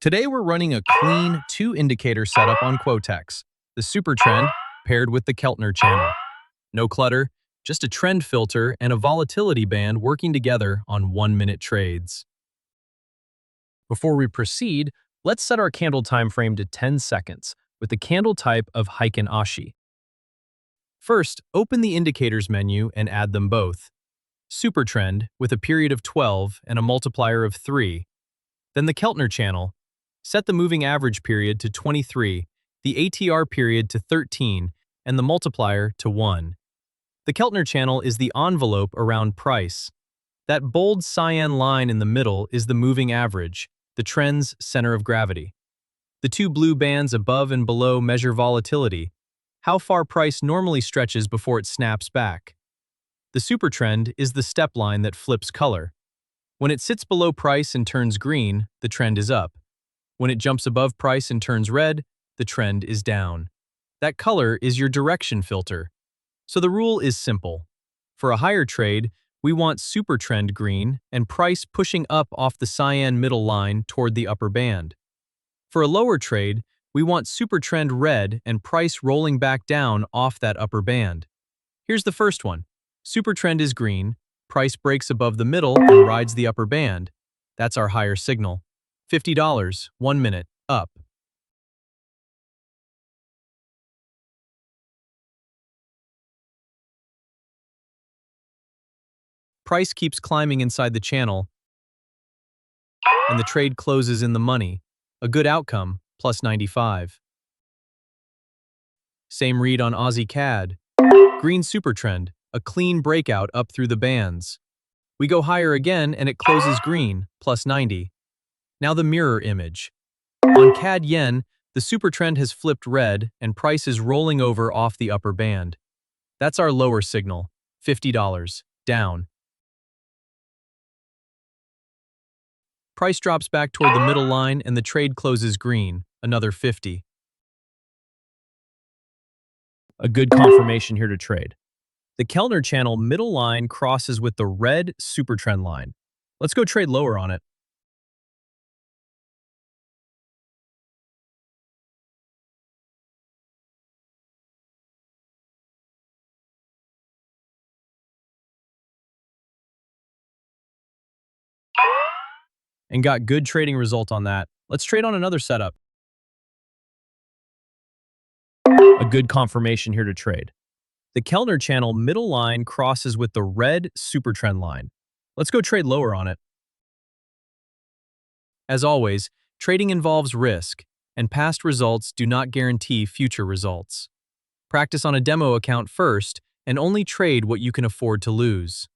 Today we're running a clean two-indicator setup on Quotex, the SuperTrend paired with the Keltner Channel. No clutter, just a trend filter and a volatility band working together on 1-minute trades. Before we proceed, let's set our candle time frame to 10 seconds with the candle type of Heiken Ashi. First, open the indicators menu and add them both. SuperTrend with a period of 12 and a multiplier of 3. Then the Keltner Channel. Set the moving average period to 23, the ATR period to 13, and the multiplier to 1. The Keltner Channel is the envelope around price. That bold cyan line in the middle is the moving average, the trend's center of gravity. The two blue bands above and below measure volatility, how far price normally stretches before it snaps back. The supertrend is the step line that flips color. When it sits below price and turns green, the trend is up. When it jumps above price and turns red, the trend is down. That color is your direction filter. So the rule is simple. For a higher trade, we want supertrend green and price pushing up off the cyan middle line toward the upper band. For a lower trade, we want supertrend red and price rolling back down off that upper band. Here's the first one. Supertrend is green, price breaks above the middle and rides the upper band. That's our higher signal. $50, 1 minute, up. Price keeps climbing inside the channel, and the trade closes in the money. A good outcome, plus 95. Same read on Aussie CAD. Green supertrend, a clean breakout up through the bands. We go higher again and it closes green, plus 90. Now the mirror image. On CAD Yen, the supertrend has flipped red and price is rolling over off the upper band. That's our lower signal, $50, down. Price drops back toward the middle line and the trade closes green, another 50. A good confirmation here to trade. The Keltner Channel middle line crosses with the red supertrend line. Let's go trade lower on it. And got good trading result on that. Let's trade on another setup. A good confirmation here to trade. The Keltner Channel middle line crosses with the red supertrend line. Let's go trade lower on it. As always, trading involves risk, and past results do not guarantee future results. Practice on a demo account first, and only trade what you can afford to lose.